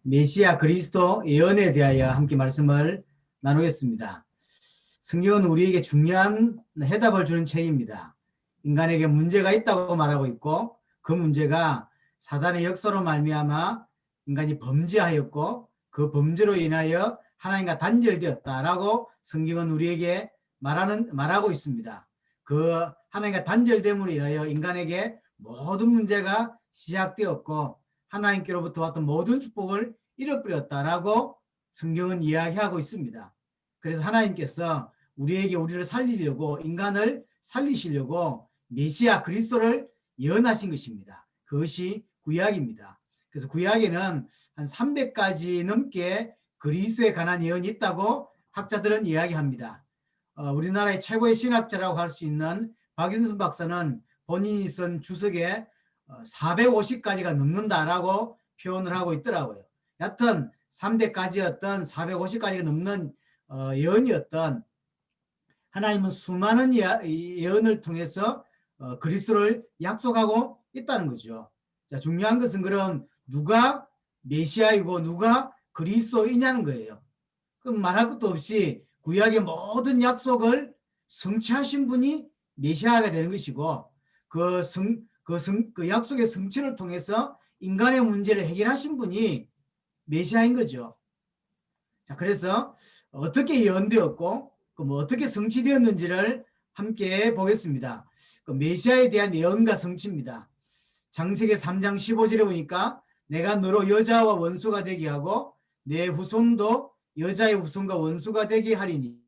메시아 그리스도 예언에 대하여 함께 말씀을 나누겠습니다. 성경은 우리에게 중요한 해답을 주는 책입니다. 인간에게 문제가 있다고 말하고 있고 그 문제가 사단의 역사로 말미암아 인간이 범죄하였고 그 범죄로 인하여 하나님과 단절되었다라고 성경은 우리에게 말하고 있습니다. 그 하나님과 단절됨으로 인하여 인간에게 모든 문제가 시작되었고 하나님께로부터 왔던 모든 축복을 잃어버렸다라고 성경은 이야기하고 있습니다. 그래서 하나님께서 우리를 살리려고 인간을 살리시려고 메시아 그리스도를 예언하신 것입니다. 그것이 구약입니다. 그래서 구약에는 한 300가지 넘게 그리스도에 관한 예언이 있다고 학자들은 이야기합니다. 우리나라의 최고의 신학자라고 할 수 있는 박윤순 박사는 본인이 쓴 주석에 450가지가 넘는다라고 표현을 하고 있더라고요. 여튼 300가지였던 450가지가 넘는 예언이었던 하나님은 수많은 예언을 통해서 그리스도를 약속하고 있다는 거죠. 자, 중요한 것은 그럼 누가 메시아이고 누가 그리스도이냐는 거예요. 그럼 말할 것도 없이 구약의 모든 약속을 성취하신 분이 메시아가 되는 것이고 그 약속의 성취를 통해서 인간의 문제를 해결하신 분이 메시아인 거죠. 자, 그래서 어떻게 예언되었고 어떻게 성취되었는지를 함께 보겠습니다. 메시아에 대한 예언과 성취입니다. 창세기 3장 15절에 보니까 내가 너로 여자와 원수가 되게 하고 내 후손도 여자의 후손과 원수가 되게 하리니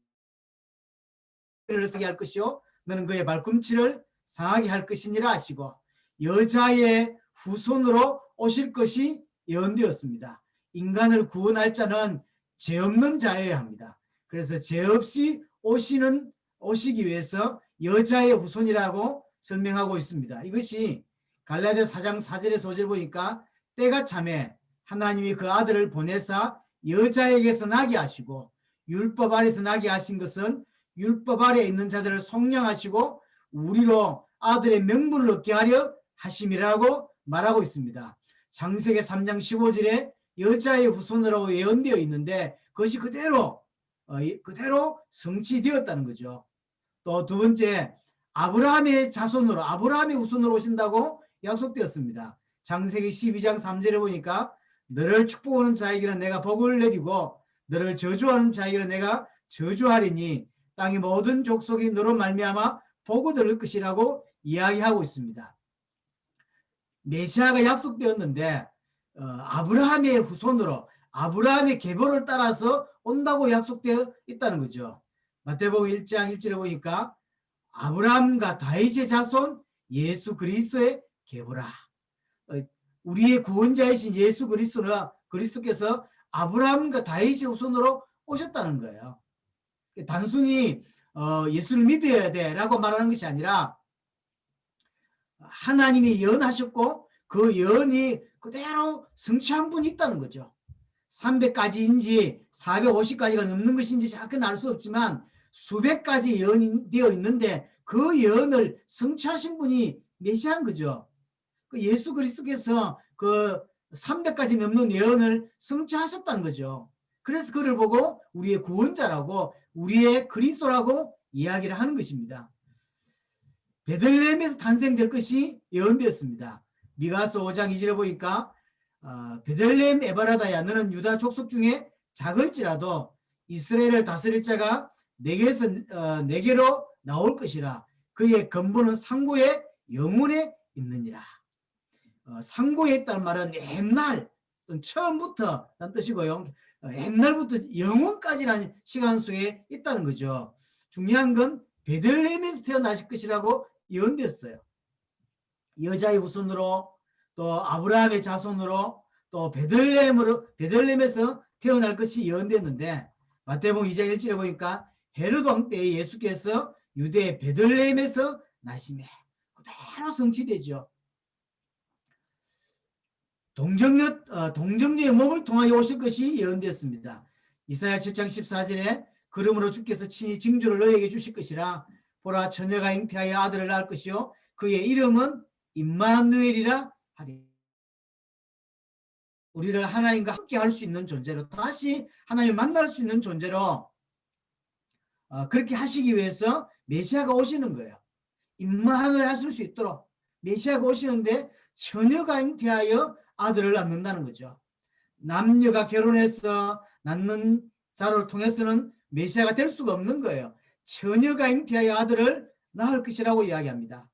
그를 상하게 할 것이요 너는 그의 발꿈치를 상하게 할 것이니라 하시고 여자의 후손으로 오실 것이 예언되었습니다. 인간을 구원할 자는 죄 없는 자여야 합니다. 그래서 죄 없이 오시기 위해서 여자의 후손이라고 설명하고 있습니다. 이것이 갈라디아 4장 4절에서 5절 보니까 때가 참에 하나님이 그 아들을 보내사 여자에게서 나게 하시고 율법 아래서 나게 하신 것은 율법 아래에 있는 자들을 속량하시고 우리로 아들의 명분을 얻게 하려 하심이라고 말하고 있습니다. 창세기 3장 15절에 여자의 후손으로 예언되어 있는데 그것이 그대로 성취되었다는 거죠. 또 두 번째, 아브라함의 자손으로 아브라함의 후손으로 오신다고 약속되었습니다. 창세기 12장 3절에 보니까 너를 축복하는 자에게는 내가 복을 내리고 너를 저주하는 자에게는 내가 저주하리니 땅의 모든 족속이 너로 말미암아 복을 얻을 것이라고 이야기하고 있습니다. 메시아가 약속되었는데 아브라함의 후손으로 아브라함의 계보를 따라서 온다고 약속되어 있다는 거죠. 마태복음 1장 1절에 보니까 아브라함과 다윗의 자손 예수 그리스도의 계보라. 우리의 구원자이신 예수 그리스도께서 아브라함과 다윗의 후손으로 오셨다는 거예요. 단순히 예수를 믿어야 돼라고 말하는 것이 아니라 하나님이 예언하셨고 그 예언이 그대로 성취한 분이 있다는 거죠. 300가지인지 450가지가 넘는 것인지 정확히는 알 수 없지만 수백 가지 예언이 되어 있는데 그 예언을 성취하신 분이 메시아인 거죠. 예수 그리스도께서 그 300가지 넘는 예언을 성취하셨다는 거죠. 그래서 그를 보고 우리의 구원자라고 우리의 그리스도라고 이야기를 하는 것입니다. 베들레헴에서 탄생될 것이 예언되었습니다. 미가서 5장 2절에 보니까 베들레헴 에바라다야 너는 유다 족속 중에 작을지라도 이스라엘을 다스릴 자가 내게로 나올 것이라 그의 근본은 상고의 영혼에 있느니라. 상고에 있다는 말은 옛날 처음부터 라는 뜻이고요. 옛날부터 영혼까지라는 시간 속에 있다는 거죠. 중요한 건 베들레헴에서 태어나실 것이라고 예언됐어요. 여자의 후손으로 또 아브라함의 자손으로 또 베들레헴에서 태어날 것이 예언됐는데 마태복음 2장 1절에 보니까 헤로드 왕 때에 예수께서 유대 베들레헴에서 나심에 그대로 성취되죠. 동정녀의 몸을 통하여 오실 것이 예언됐습니다. 이사야 7장 14절에 그러므로 주께서 친히 징조를 너에게 주실 것이라 보라 처녀가 잉태하여 아들을 낳을 것이요 그의 이름은 임마누엘이라 하리. 우리를 하나님과 함께 할 수 있는 존재로, 다시 하나님을 만날 수 있는 존재로 그렇게 하시기 위해서 메시아가 오시는 거예요. 임마누엘 하실 수 있도록 메시아가 오시는데 처녀가 잉태하여 아들을 낳는다는 거죠. 남녀가 결혼해서 낳는 자를 통해서는 메시아가 될 수가 없는 거예요. 처녀가 잉태하여 아들을 낳을 것이라고 이야기합니다.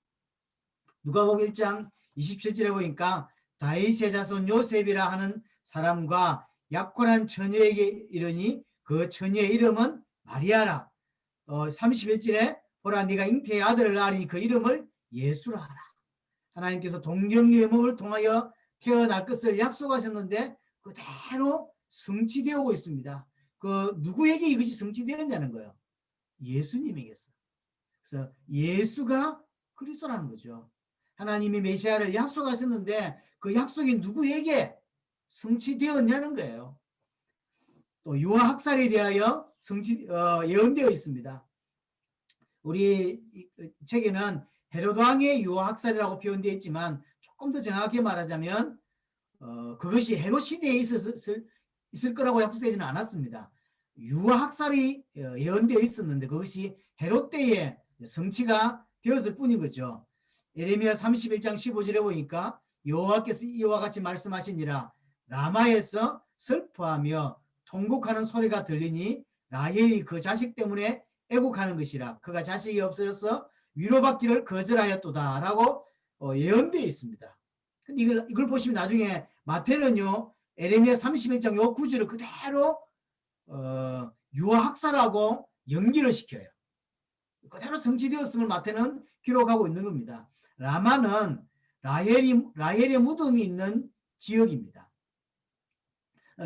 누가복음 1장 27절에 보니까 다윗의 자손 요셉이라 하는 사람과 약혼한 처녀에게 이르니 그 처녀의 이름은 마리아라. 31절에 보라 네가 잉태의 아들을 낳으니 그 이름을 예수라 하라. 하나님께서 동정녀의 몸을 통하여 태어날 것을 약속하셨는데 그대로 성취되고 있습니다. 그 누구에게 이것이 성취되었냐는 거예요. 예수님에게서. 그래서 예수가 그리스도라는 거죠. 하나님이 메시아를 약속하셨는데 그 약속이 누구에게 성취되었냐는 거예요. 또 유아 학살에 대하여 예언되어 있습니다. 우리 책에는 헤로드 왕의 유아 학살이라고 표현되어 있지만 조금 더 정확하게 말하자면 그것이 헤롯 시대에 있을 거라고 약속되지는 않았습니다. 유아 학살이 예언되어 있었는데 그것이 헤롯 때에 성취가 되었을 뿐인 거죠. 예레미야 31장 15절에 보니까 여호와께서 이와 같이 말씀하시니라 라마에서 슬퍼하며 통곡하는 소리가 들리니 라헬이 그 자식 때문에 애곡하는 것이라 그가 자식이 없어져서 위로받기를 거절하였도다 라고 예언되어 있습니다. 근데 이걸 보시면 나중에 마태는요 예레미야 31장 요 구절을 그대로 유아 학살하고 연기를 시켜요. 그대로 성취되었음을 마태는 기록하고 있는 겁니다. 라마는 라헬의 무덤이 있는 지역입니다.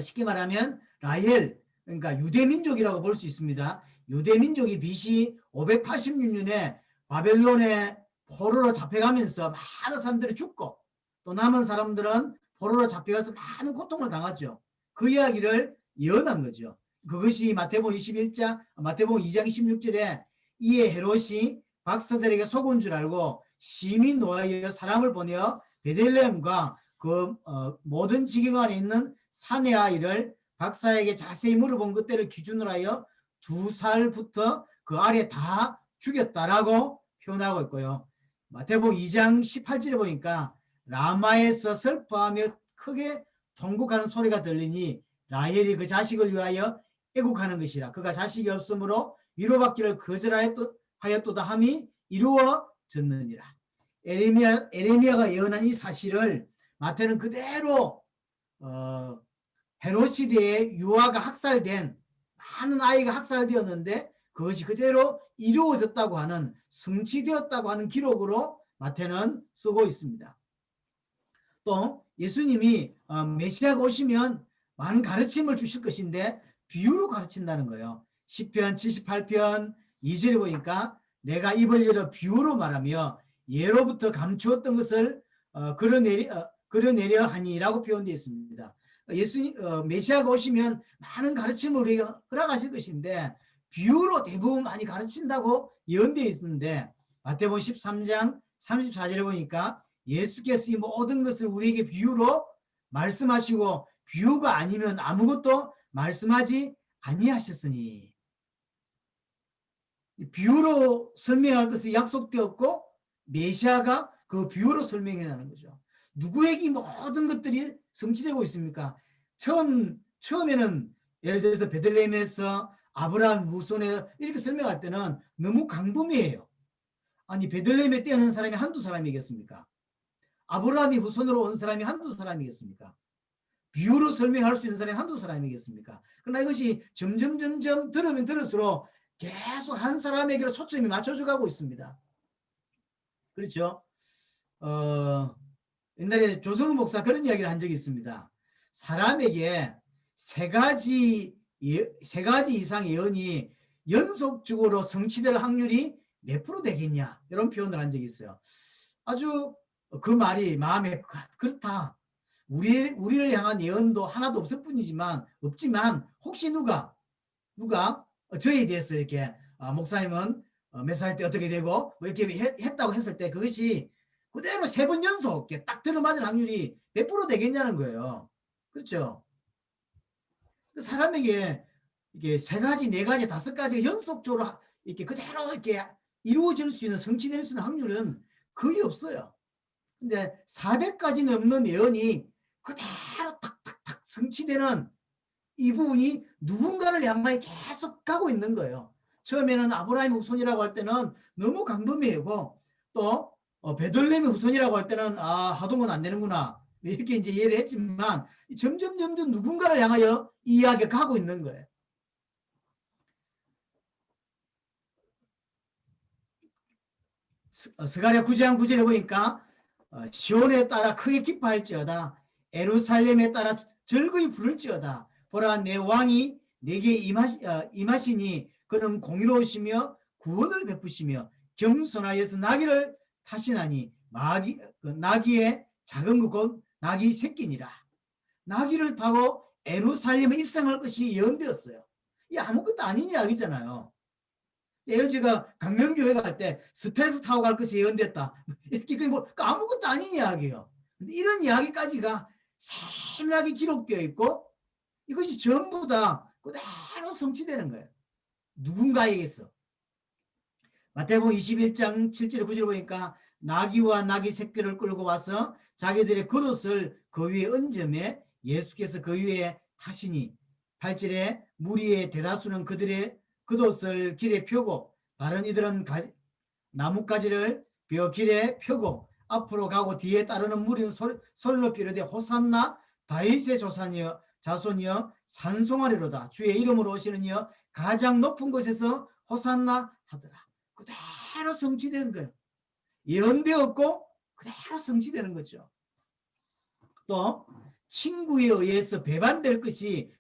쉽게 말하면 라헬, 그러니까 유대민족이라고 볼 수 있습니다. 유대민족이 BC 586년에 바벨론의 포로로 잡혀가면서 많은 사람들이 죽고 또 남은 사람들은 포로로 잡혀가서 많은 고통을 당하죠. 그 이야기를 예언한 거죠. 그것이 마태복음 2장 26절에 이에 헤롯이 박사들에게 속은 줄 알고 심히 노하여 사람을 보내어 베들레헴과 그 모든 지경 안에 있는 사내 아이를 박사에게 자세히 물어본 그때를 기준으로 하여 2살부터 그 아래 다 죽였다라고 표현하고 있고요. 마태복음 2장 18절에 보니까 라마에서 슬퍼하며 크게 통곡하는 소리가 들리니 라헬이 그 자식을 위하여 애국하는 것이라 그가 자식이 없으므로 위로받기를 거절하였도다 함이 이루어졌느니라. 에레미야가 예언한 이 사실을 마태는 그대로 헤롯 시대에 유아가 학살된 많은 아이가 학살되었는데 그것이 그대로 이루어졌다고 하는 성취되었다고 하는 기록으로 마태는 쓰고 있습니다. 또 예수님이 메시아가 오시면 많은 가르침을 주실 것인데 비유로 가르친다는 거예요. 시편 78편 2절에 보니까 내가 입을 열어 비유로 말하며 예로부터 감추었던 것을 그려내려 하니라고 표현되어 있습니다. 메시아가 오시면 많은 가르침을 우리에게 허락하실 것인데 비유로 대부분 많이 가르친다고 예언되어 있는데 마태복음 13장 34절에 보니까 예수께서 이 모든 것을 우리에게 비유로 말씀하시고 비유가 아니면 아무것도 말씀하지 아니하셨으니 비유로 설명할 것이 약속되었고 메시아가 그 비유로 설명해라는 거죠. 누구에게 모든 것들이 성취되고 있습니까? 처음에는 예를 들어서 베들레헴에서 아브라함 후손에 이렇게 설명할 때는 너무 광범위해요. 아니 베들레헴에 태어난 사람이 한두 사람이겠습니까? 아브라함이 후손으로 온 사람이 한두 사람이겠습니까? 비유로 설명할 수 있는 사람이 한두 사람이겠습니까? 그러나 이것이 점점 들으면 들을수록 계속 한 사람에게로 초점이 맞춰져 가고 있습니다. 그렇죠? 옛날에 조성은 목사 그런 이야기를 한 적이 있습니다. 사람에게 세 가지 이상의 예언이 연속적으로 성취될 확률이 몇 프로 되겠냐 이런 표현을 한 적이 있어요. 아주 그 말이 마음에 그렇다. 우리를 향한 예언도 하나도 없지만 혹시 누가 저에 대해서 이렇게 목사님은 몇 살 때 어떻게 되고 뭐 이렇게 했다고 했을 때 그것이 그대로 3번 연속 딱 들어맞을 확률이 몇 프로 되겠냐는 거예요. 그렇죠. 사람에게 이게 세 가지, 네 가지, 다섯 가지가 연속적으로 이렇게 그대로 이렇게 이루어질 수 있는, 성취될 수 있는 확률은 거의 없어요. 근데 400가지 넘는 예언이 그대로 탁탁탁 성취되는 이 부분이 누군가를 향하여 계속 가고 있는 거예요. 처음에는 아브라함의 후손이라고 할 때는 너무 강범위하고, 또 베들레헴의 후손이라고 할 때는 하동은 안 되는구나 이렇게 이제 이해를 했지만, 점점 누군가를 향하여 이 이야기가 가고 있는 거예요. 스가랴 9장 9절에 보니까 시온에 따라 크게 기뻐할지어다, 에루살렘에 따라 즐거이 부를지어다. 보라, 내 왕이 내게 임하시니 그는 공의로우시며 구원을 베푸시며 겸손하여서 나귀를 타시나니 나귀의 작은 것 곧 나귀 새끼니라. 나귀를 타고 에루살렘에 입성할 것이 예언되었어요. 이 아무것도 아닌 이야기잖아요. 예를 제가 강명교회 갈 때 스텔스 타고 갈 것이 예언됐다, 이렇게 뭐 아무것도 아닌 이야기예요. 근데 이런 이야기까지가 세밀하게 기록되어 있고, 이것이 전부 다 그대로 성취되는 거예요. 누군가에게서. 마태복음 21장 7절 9절 보니까 나귀와 나귀 새끼를 끌고 와서 자기들의 겉옷을 그 위에 얹음에 예수께서 그 위에 타시니 8절에 무리의 대다수는 그들의 겉옷을 길에 펴고 다른 이들은 나뭇가지를 벼 길에 펴고 앞으로 가고 뒤에 따르는 무리는 소리로 삐르되 호산나 다윗의 자손이여 산송하리로다, 주의 이름으로 오시는 이여 가장 높은 곳에서 호산나 하더라. 그대로 성취되는 거예요. 예언되었고 그대로 성취되는 거죠. 또 친구에 의해서 배반당할 것이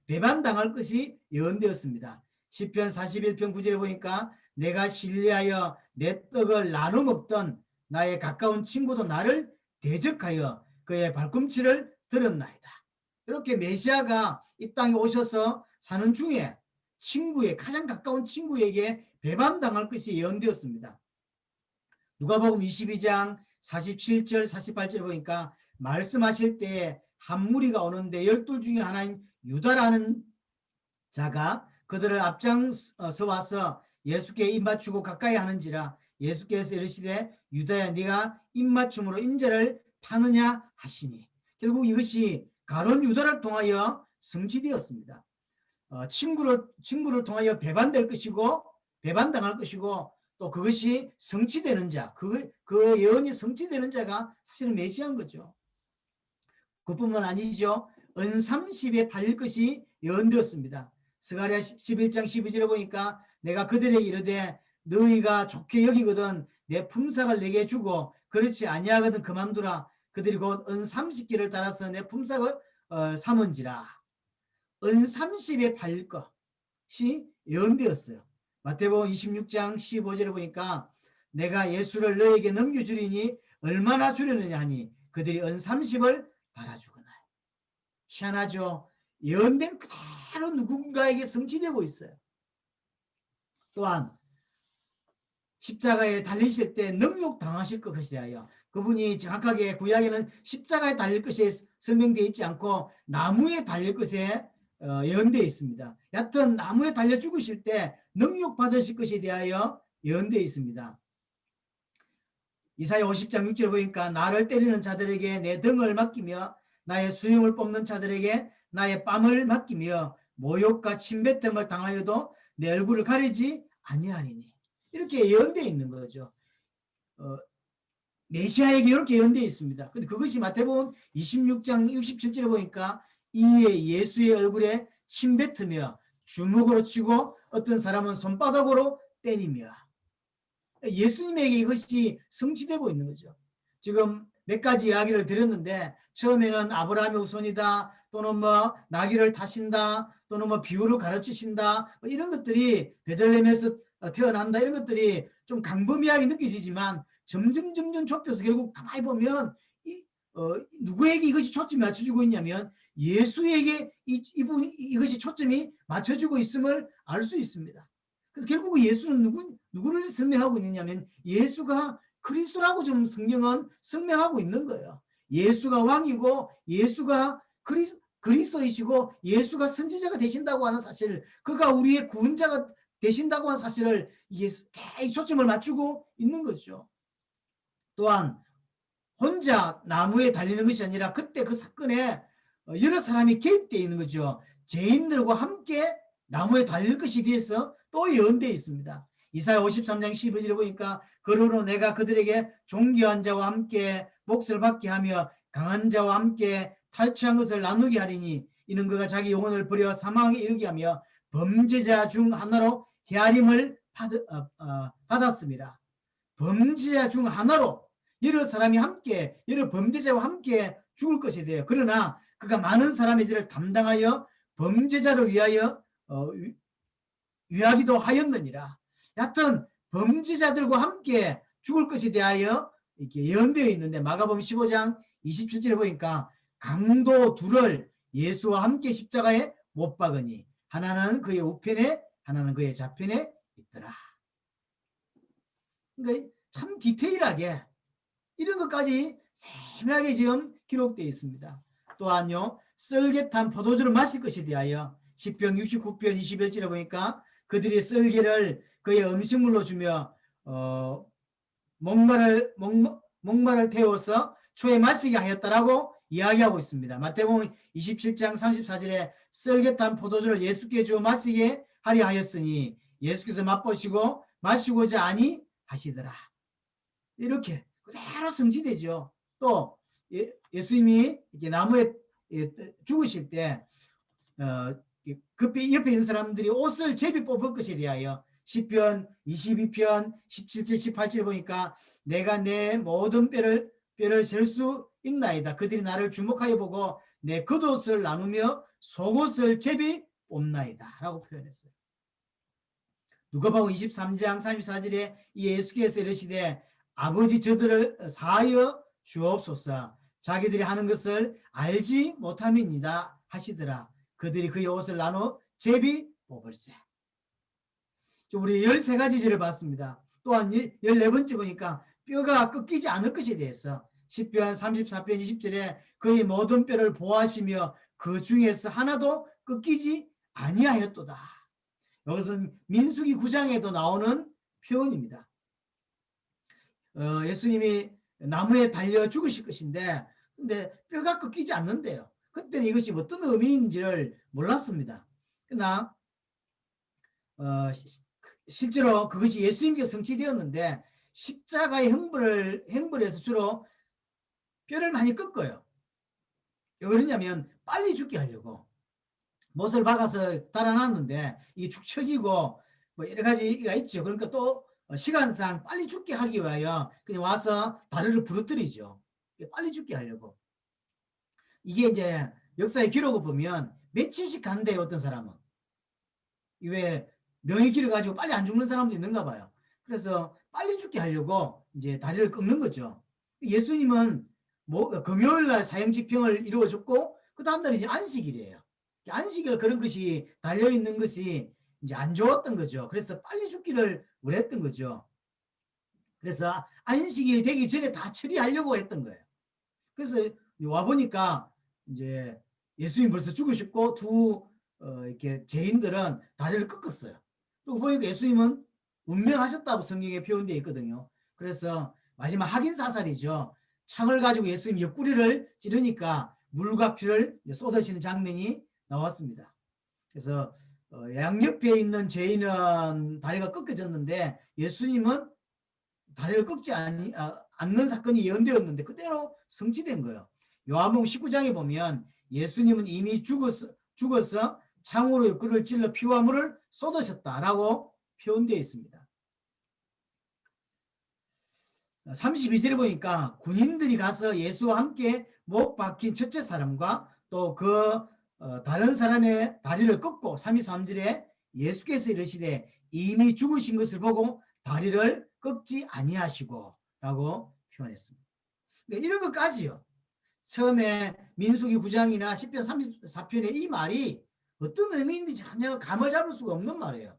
예언되었습니다. 시편 41편 9절에 보니까 내가 신뢰하여 내 떡을 나눠 먹던 나의 가까운 친구도 나를 대적하여 그의 발꿈치를 들었나이다. 이렇게 메시아가 이 땅에 오셔서 사는 중에 가장 가까운 친구에게 배반당할 것이 예언되었습니다. 누가복음 22장 47절 48절 보니까 말씀하실 때 한 무리가 오는데 12 중에 하나인 유다라는 자가 그들을 앞장서 와서 예수께 입맞추고 가까이 하는지라 예수께서 이르시되 유다야 네가 입맞춤으로 인자를 파느냐 하시니, 결국 이것이 가룟 유다를 통하여 성취되었습니다. 친구를 통하여 배반당할 것이고 또 그것이 성취되는 자, 그 예언이 성취되는 자가 사실은 메시아인 거죠. 그뿐만 아니죠. 은30에 팔릴 것이 예언되었습니다. 스가랴 11장 12절에 보니까 내가 그들에게 이르되 너희가 좋게 여기거든 내 품삯을 내게 주고 그렇지 아니하거든 그만두라. 그들이 곧 은30개를 달아서 내 품삯을 삼은지라. 은30에 팔릴 것이 예언되었어요. 마태복음 26장 15절에 보니까 내가 예수를 너에게 넘겨주리니 얼마나 주려느냐 하니 그들이 은30을 달아주거나. 희한하죠. 예언된 그대로 누군가에게 성취되고 있어요. 또한 십자가에 달리실 때 능욕 당하실 것이라요. 그분이 정확하게 구약에는 십자가에 달릴 것이 설명되어 있지 않고 나무에 달릴 것에 예언되어 있습니다. 여하튼 나무에 달려 죽으실 때 능욕 받으실 것에 대하여 예언되어 있습니다. 이사야 50장 6절 보니까 나를 때리는 자들에게 내 등을 맡기며 나의 수염을 뽑는 자들에게 나의 뺨을 맡기며 모욕과 침뱉음을 당하여도 내 얼굴을 가리지 아니하리니. 이렇게 예언되어 있는 거죠. 메시아에게 이렇게 예언되어 있습니다. 근데 그것이 마태복음 26장 67절에 보니까 이에 예수의 얼굴에 침뱉으며 주먹으로 치고 어떤 사람은 손바닥으로 때리며, 예수님에게 이것이 성취되고 있는 거죠. 지금 몇 가지 이야기를 드렸는데 처음에는 아브라함의 후손이다, 또는 뭐 나귀를 타신다, 또는 뭐 비유를 가르치신다, 뭐 이런 것들이 베들레헴에서 태어난다, 이런 것들이 좀 강범위하게 느껴지지만 점점 좁혀서 결국 가만히 보면 누구에게 이것이 초점이 맞춰주고 있냐면 예수에게 이것이 초점이 맞춰주고 있음을 알 수 있습니다. 그래서 결국 예수는 누구를 설명하고 있느냐면 예수가 그리스도라고 좀 성경은 설명하고 있는 거예요. 예수가 왕이고 예수가 그리스도이시고 예수가 선지자가 되신다고 하는 사실을, 그가 우리의 구원자가 되신다고 하는 사실을 이게 초점을 맞추고 있는 거죠. 또한 혼자 나무에 달리는 것이 아니라 그때 그 사건에 여러 사람이 개입되어 있는 거죠. 죄인들과 함께 나무에 달릴 것이 뒤에서 또 예언되어 있습니다. 이사야 53장 12절에 보니까 그러므로 내가 그들에게 존귀한 자와 함께 몫을 받게 하며 강한 자와 함께 탈취한 것을 나누게 하리니 이는 그가 자기 영혼을 버려 사망에 이르게 하며 범죄자 중 하나로 헤아림을 받았습니다. 범죄자 중 하나로 여러 사람이 함께, 여러 범죄자와 함께 죽을 것이 돼요. 그러나 그가 많은 사람의 죄를 담당하여 범죄자를 위하여 위하기도 하였느니라. 여하튼 범죄자들과 함께 죽을 것에 대하여 이렇게 예언되어 있는데, 마가복음 15장 27절에 보니까 강도 둘을 예수와 함께 십자가에 못 박으니 하나는 그의 우편에 하나는 그의 좌편에 있더라. 그러니까 참 디테일하게 이런 것까지 세밀하게 지금 기록되어 있습니다. 또한요, 썰get한 포도주를 마실 것에 대하여 시편 69편 21절에 보니까 그들이 썰개를 그의 음식물로 주며 목마를 태워서 초에 마시게 하였다라고 이야기하고 있습니다. 마태복음 27장 34절에 썰get한 포도주를 예수께 주어 마시게 하려 하였으니 예수께서 맛보시고 마시고자 아니 하시더라. 이렇게 그대로 성취되죠. 또 예수님이 이렇게 나무에 죽으실 때 급히 옆에 있는 사람들이 옷을 제비 뽑을 것에 대하여 시편 22편 17절 18절에 보니까 내가 내 모든 뼈를 셀 수 있나이다. 그들이 나를 주목하여 보고 내 겉옷을 나누며 속옷을 제비 뽑나이다 라고 표현했어요. 누가복음 23장 34절에 예수께서 이르시되 아버지 저들을 사하여 주옵소서. 자기들이 하는 것을 알지 못함이니이다 하시더라. 그들이 그의 옷을 나눠 제비 뽑을세. 우리 13가지 죄를 봤습니다. 또한 14번째 보니까 뼈가 꺾이지 않을 것에 대해서 시편 34편 20절에 그의 모든 뼈를 보호하시며 그 중에서 하나도 꺾이지 아니하였도다. 이것은 민수기 9장에도 나오는 표현입니다. 예수님이 나무에 달려 죽으실 것인데 근데 뼈가 꺾이지 않는데요. 그때는 이것이 어떤 의미인지를 몰랐습니다. 그러나 실제로 그것이 예수님께서 성취되었는데 십자가의 형벌에서 주로 뼈를 많이 꺾어요. 왜 그러냐면 빨리 죽게 하려고 못을 박아서 달아놨는데 이게 축 처지고 뭐 여러 가지가 있죠. 그러니까 또 시간상 빨리 죽게 하기 위하여 그냥 와서 다리를 부러뜨리죠. 빨리 죽게 하려고. 이게 이제 역사의 기록을 보면 며칠씩 간대. 어떤 사람은 왜 명이 길어가지고 빨리 안 죽는 사람도 있는가 봐요. 그래서 빨리 죽게 하려고 이제 다리를 꺾는 거죠. 예수님은 금요일 날 사형집행을 이루어줬고 그 다음 날이 이제 안식일이에요. 안식일 그런 것이 달려 있는 것이 이제 안 좋았던 거죠. 그래서 빨리 죽기를 원했던 거죠. 그래서 안식일 되기 전에 다 처리하려고 했던 거예요. 그래서 와 보니까 이제 예수님 벌써 죽으셨고 이렇게 죄인들은 다리를 꺾었어요. 그리고 보니까 예수님은 운명하셨다고 성경에 표현되어 있거든요. 그래서 마지막 확인 사살이죠. 창을 가지고 예수님 옆구리를 찌르니까 물과 피를 쏟으시는 장면이 나왔습니다. 그래서 양옆에 있는 죄인은 다리가 꺾여졌는데 예수님은 다리를 꺾지 않는 사건이 예언되었는데 그대로 성취된 거예요. 요한복음 19장에 보면 예수님은 이미 죽어서 창으로 옆구리를 찔러 피와 물을 쏟으셨다라고 표현되어 있습니다. 32절에 보니까 군인들이 가서 예수와 함께 못 박힌 첫째 사람과 또 다른 사람의 다리를 꺾고 33절에 예수께서 이르시되 이미 죽으신 것을 보고 다리를 꺾지 아니하시고 라고 표현했습니다. 이런 것까지요. 처음에 민수기 9장이나 시편 34편의 이 말이 어떤 의미인지 전혀 감을 잡을 수가 없는 말이에요.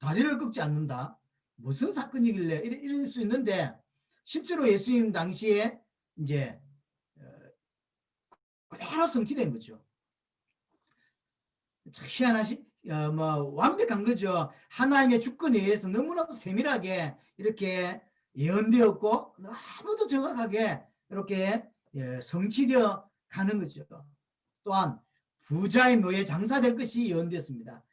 다리를 꺾지 않는다. 무슨 사건이길래 이럴 수 있는데 실제로 예수님 당시에 이제 그대로 성취된 거죠. 참 희한하시, 완벽한 거죠. 하나님의 주권에 의해서 너무나도 세밀하게 이렇게 예언되었고 너무도 정확하게 이렇게 성취되어 가는 거죠. 또한 부자의 묘에 장사될 것이 예언되었습니다.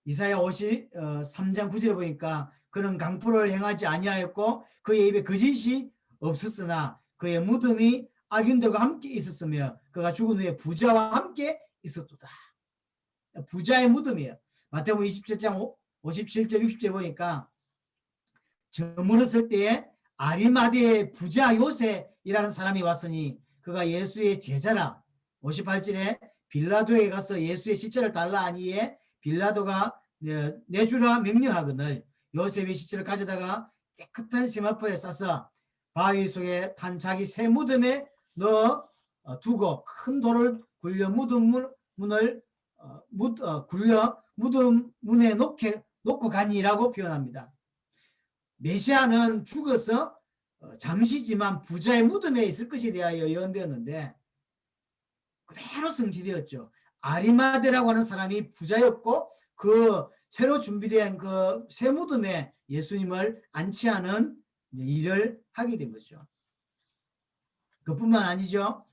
이사야 53장 9절에 보니까 그는 강포를 행하지 아니하였고 그의 입에 거짓이 없었으나 그의 무덤이 악인들과 함께 있었으며 그가 죽은 후에 부자와 함께 있었도다. 부자의 무덤이에요. 마태복음 27장 57절 60절 보니까 저물었을 때에 아리마대의 부자 요셉이라는 사람이 왔으니 그가 예수의 제자라. 58절에 빌라도에 가서 예수의 시체를 달라 하니에 빌라도가 내주라 명령하거늘 요셉의 시체를 가져다가 깨끗한 세마포에 싸서 바위 속에 탄 자기 새 무덤에 넣어 두고 큰 돌을 굴려 무덤 문에 놓고 가니라고 표현합니다. 메시아는 죽어서 잠시지만 부자의 무덤에 있을 것에 대하여 예언되었는데 그대로 성취되었죠. 아리마대라고 하는 사람이 부자였고 그 새로 준비된 그 새 무덤에 예수님을 안치하는 일을 하게 된 거죠. 그뿐만 아니죠.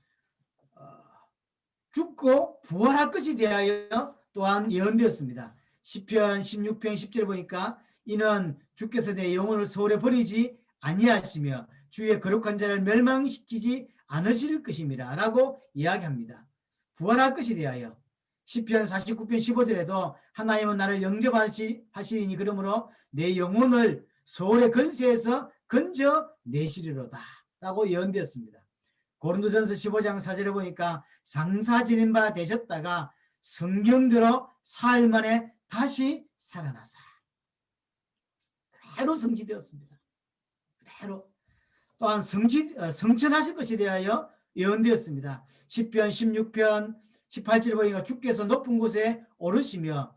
죽고 부활할 것에 대하여 또한 예언되었습니다. 시편 16편 10절에 보니까 이는 주께서 내 영혼을 서울에 버리지 아니하시며 주의 거룩한 자를 멸망시키지 않으실 것입니다 라고 이야기합니다. 부활할 것에 대하여 시편 49편 15절에도 하나님은 나를 영접하시리니 그러므로 내 영혼을 서울의 근세에서 건져내시리로다 라고 예언되었습니다. 고린도전서 15장 4절에 보니까 장사지낸 바 되셨다가 성경대로 사흘 만에 다시 살아나사. 그대로 성취되었습니다. 그대로. 또한 성천하실 것에 대하여 예언되었습니다. 시편 16편 18절에 보니까 주께서 높은 곳에 오르시며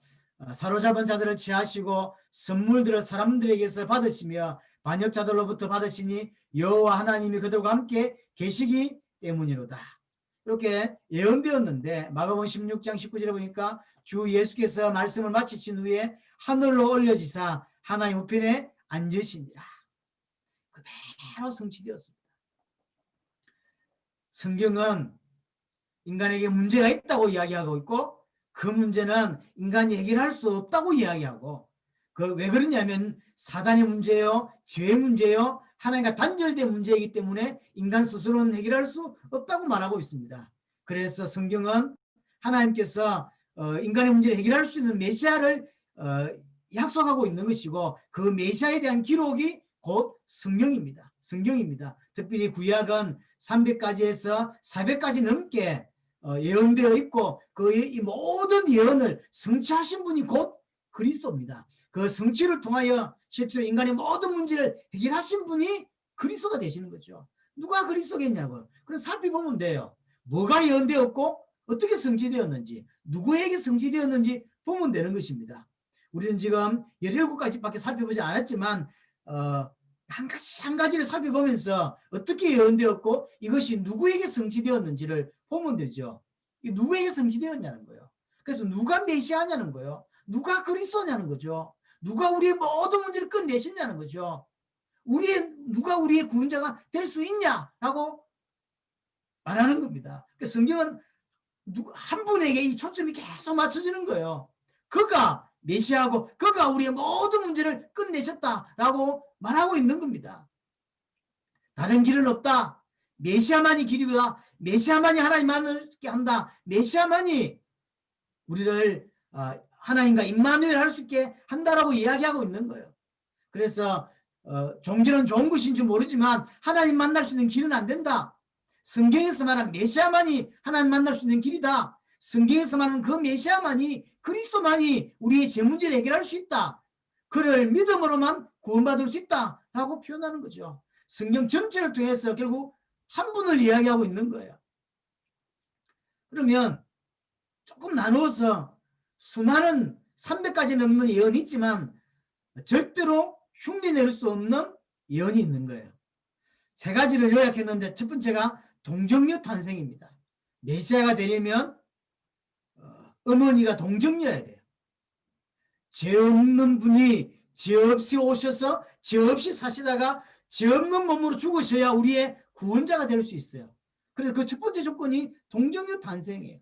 사로잡은 자들을 취하시고 선물들을 사람들에게서 받으시며 반역자들로부터 받으시니 여호와 하나님이 그들과 함께 계시기 때문이로다. 이렇게 예언되었는데 마가복음 16장 19절에 보니까 주 예수께서 말씀을 마치신 후에 하늘로 올려지사 하나님 우편에 앉으시니라. 그대로 성취되었습니다. 성경은 인간에게 문제가 있다고 이야기하고 있고 그 문제는 인간이 해결할 수 없다고 이야기하고 왜 그러냐면 사단의 문제요, 죄의 문제요, 하나님과 단절된 문제이기 때문에 인간 스스로는 해결할 수 없다고 말하고 있습니다. 그래서 성경은 하나님께서 인간의 문제를 해결할 수 있는 메시아를 약속하고 있는 것이고 그 메시아에 대한 기록이 곧 성경입니다. 특별히 구약은 300가지에서 400가지 넘게 예언되어 있고 그 이 모든 예언을 성취하신 분이 곧 그리스도입니다. 그 성취를 통하여 실제로 인간의 모든 문제를 해결하신 분이 그리스도가 되시는 거죠. 누가 그리스도겠냐고요. 그럼 살펴보면 돼요. 뭐가 예언되었고 어떻게 성취되었는지 누구에게 성취되었는지 보면 되는 것입니다. 우리는 지금 17가지밖에 살펴보지 않았지만 한 가지를 살펴보면서 어떻게 예언되었고 이것이 누구에게 성취되었는지를 보면 되죠. 누구에게 성취되었냐는 거예요. 그래서 누가 메시아냐는 거예요. 누가 그리스도냐는 거죠. 누가 우리의 모든 문제를 끝내셨냐는 거죠. 누가 우리의 구원자가 될 수 있냐라고 말하는 겁니다. 그래서 성경은 한 분에게 이 초점이 계속 맞춰지는 거예요. 그가 메시아고 그가 우리의 모든 문제를 끝내셨다라고 말하고 있는 겁니다. 다른 길은 없다. 메시아만이 길이다. 메시아만이 하나님만을 한다. 메시아만이 우리를 하나님과 임마누엘 할 수 있게 한다라고 이야기하고 있는 거예요. 그래서 종교는 좋은 것인지 모르지만 하나님 만날 수 있는 길은 안 된다. 성경에서 말한 메시아만이 하나님 만날 수 있는 길이다. 성경에서 말하는 그 메시아만이 그리스도만이 우리의 제 문제를 해결할 수 있다. 그를 믿음으로만 구원받을 수 있다라고 표현하는 거죠. 성경 전체를 통해서 결국 한 분을 이야기하고 있는 거예요. 그러면 조금 나누어서 수많은 300가지 넘는 예언이 있지만 절대로 흉내낼 수 없는 예언이 있는 거예요. 세 가지를 요약했는데 첫 번째가 동정녀 탄생입니다. 메시아가 되려면 어머니가 동정녀야 돼요. 죄 없는 분이 죄 없이 오셔서 죄 없이 사시다가 죄 없는 몸으로 죽으셔야 우리의 구원자가 될 수 있어요. 그래서 그 첫 번째 조건이 동정녀 탄생이에요.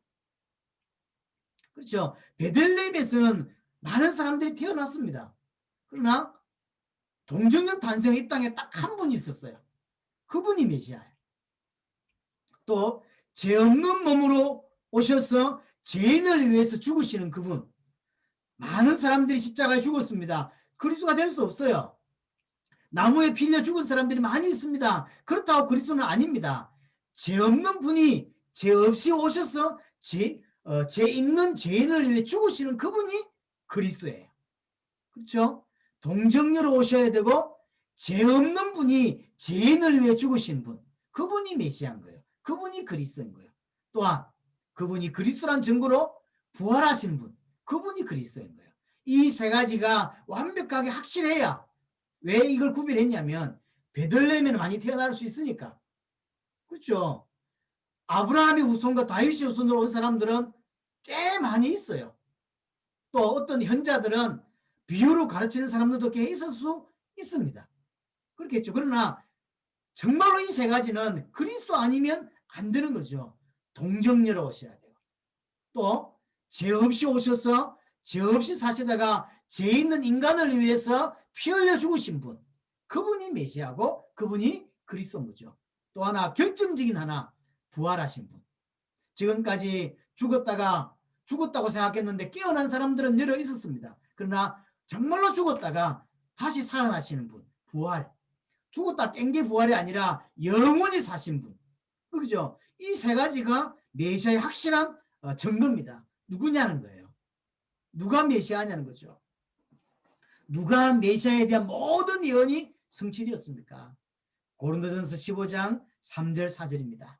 그렇죠. 베들레헴에서는 많은 사람들이 태어났습니다. 그러나 동정녀 탄생 이 땅에 딱 한 분이 있었어요. 그분이 메시아예요. 또 죄 없는 몸으로 오셔서 죄인을 위해서 죽으시는 그분. 많은 사람들이 십자가에 죽었습니다. 그리스도가 될 수 없어요. 나무에 빌려 죽은 사람들이 많이 있습니다. 그렇다고 그리스도는 아닙니다. 죄 없는 분이 죄 없이 오셔서 죄 있는 죄인을 위해 죽으시는 그분이 그리스도예요. 그렇죠? 동정녀로 오셔야 되고 죄 없는 분이 죄인을 위해 죽으신 분, 그분이 메시아인 거예요. 그분이 그리스도인 거예요. 또한 그분이 그리스도란 증거로 부활하신 분, 그분이 그리스도인 거예요. 이 세 가지가 완벽하게 확실해야, 왜 이걸 구별했냐면 베들레헴에는 많이 태어날 수 있으니까. 그렇죠? 아브라함의 후손과 다윗의 후손으로 온 사람들은 꽤 많이 있어요. 또 어떤 현자들은 비유로 가르치는 사람들도 꽤 있을 수 있습니다. 그렇겠죠. 그러나 정말로 이 세 가지는 그리스도 아니면 안 되는 거죠. 동정녀로 오셔야 돼요. 또 죄 없이 오셔서 죄 없이 사시다가 죄 있는 인간을 위해서 피 흘려 죽으신 분, 그분이 메시아고 그분이 그리스도인 거죠. 또 하나, 결정적인 하나, 부활하신 분. 지금까지 죽었다고 생각했는데 깨어난 사람들은 여러 있었습니다. 그러나 정말로 죽었다가 다시 살아나시는 분, 부활. 죽었다 깬 게 부활이 아니라 영원히 사신 분. 그죠? 이 세 가지가 메시아의 확실한 증거입니다. 누구냐는 거예요. 누가 메시아냐는 거죠. 누가 메시아에 대한 모든 예언이 성취되었습니까? 고린도전서 15장 3절 4절입니다.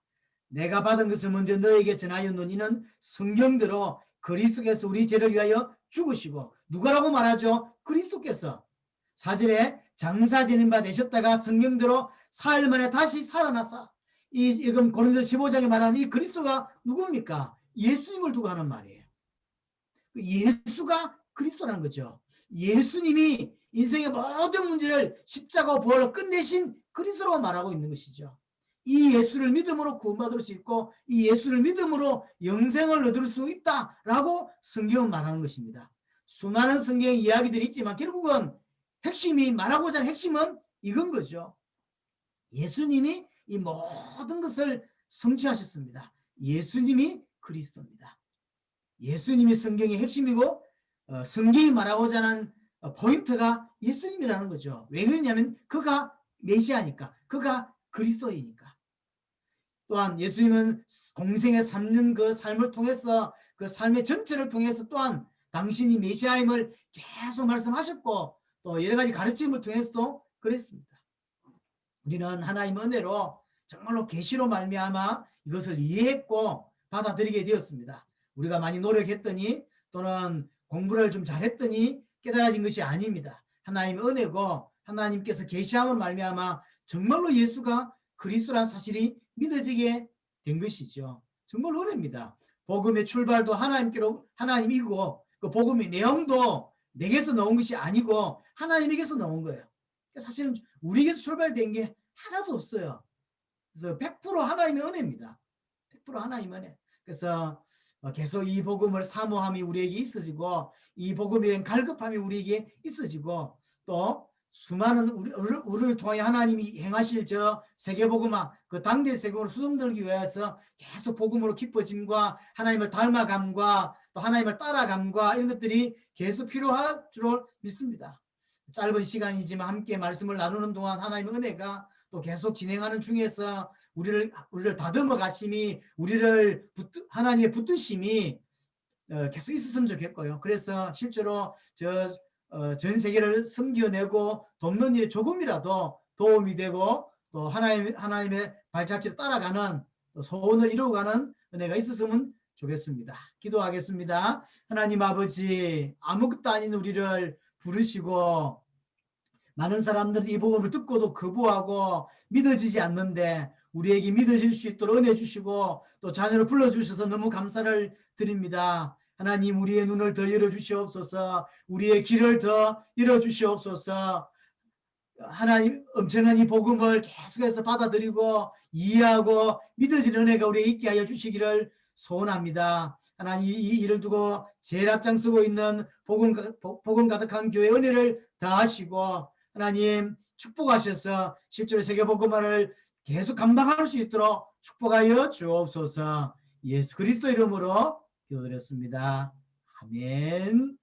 내가 받은 것을 먼저 너에게 전하였노니는 성경대로 그리스도께서 우리 죄를 위하여 죽으시고, 누가라고 말하죠? 그리스도께서 4절에 장사 지낸 바 되셨다가 성경대로 사흘 만에 다시 살아나사. 지금 고린도서 15장에 말하는 이 그리스도가 누굽니까? 예수님을 두고 하는 말이에요. 예수가 그리스도라는 거죠. 예수님이 인생의 모든 문제를 십자가와 부활로 끝내신 그리스도라고 말하고 있는 것이죠. 이 예수를 믿음으로 구원받을 수 있고 이 예수를 믿음으로 영생을 얻을 수 있다라고 성경은 말하는 것입니다. 수많은 성경 이야기들이 있지만 결국은 핵심이, 말하고자 하는 핵심은 이건 거죠. 예수님이 이 모든 것을 성취하셨습니다. 예수님이 그리스도입니다. 예수님이 성경의 핵심이고 성경이 말하고자 하는 포인트가 예수님이라는 거죠. 왜 그러냐면 그가 메시아니까, 그가 그리스도이니까. 또한 예수님은 공생의 3년 그 삶을 통해서, 그 삶의 전체를 통해서 또한 당신이 메시아임을 계속 말씀하셨고 또 여러 가지 가르침을 통해서도 그랬습니다. 우리는 하나님의 은혜로 정말로 계시로 말미암아 이것을 이해했고 받아들이게 되었습니다. 우리가 많이 노력했더니 또는 공부를 좀 잘했더니 깨달아진 것이 아닙니다. 하나님의 은혜고 하나님께서 계시함을 말미암아 정말로 예수가 그리스도라는 사실이 믿어지게 된 것이죠. 정말 은혜입니다. 복음의 출발도 하나님이고 그 복음의 내용도 내게서 나온 것이 아니고 하나님에게서 나온 거예요. 사실은 우리에게서 출발된 게 하나도 없어요. 그래서 100% 하나님의 은혜입니다. 100% 하나님의 은혜. 그래서 계속 이 복음을 사모함이 우리에게 있어지고 이 복음에 대한 갈급함이 우리에게 있어지고 또 수많은 우리를 통하여 하나님이 행하실 저 세계복음화, 그 당대 세계복음으로 수정들기 위해서 계속 복음으로 기뻐짐과 하나님을 닮아감과 또 하나님을 따라감과 이런 것들이 계속 필요할 줄 믿습니다. 짧은 시간이지만 함께 말씀을 나누는 동안 하나님의 은혜가 또 계속 진행하는 중에서 우리를 다듬어 가심이, 우리를 하나님의 붙드심이 계속 있었으면 좋겠고요. 그래서 실제로 전 세계를 섬겨내고 돕는 일에 조금이라도 도움이 되고 또 하나님의 발자취를 따라가는 또 소원을 이루어가는 은혜가 있었으면 좋겠습니다. 기도하겠습니다. 하나님 아버지, 아무것도 아닌 우리를 부르시고 많은 사람들은 이 복음을 듣고도 거부하고 믿어지지 않는데 우리에게 믿어질 수 있도록 은혜 주시고 또 자녀를 불러주셔서 너무 감사를 드립니다. 하나님 우리의 눈을 더 열어주시옵소서. 우리의 길을 더 열어주시옵소서. 하나님 엄청난 이 복음을 계속해서 받아들이고 이해하고 믿어지는 은혜가 우리에게 있게 하여 주시기를 소원합니다. 하나님 이 일을 두고 제일 앞장서고 있는 복음 가득한 교회 은혜를 다하시고 하나님 축복하셔서 실제로 세계복음화를 계속 감당할 수 있도록 축복하여 주옵소서. 예수 그리스도 이름으로 기도드렸습니다. 아멘.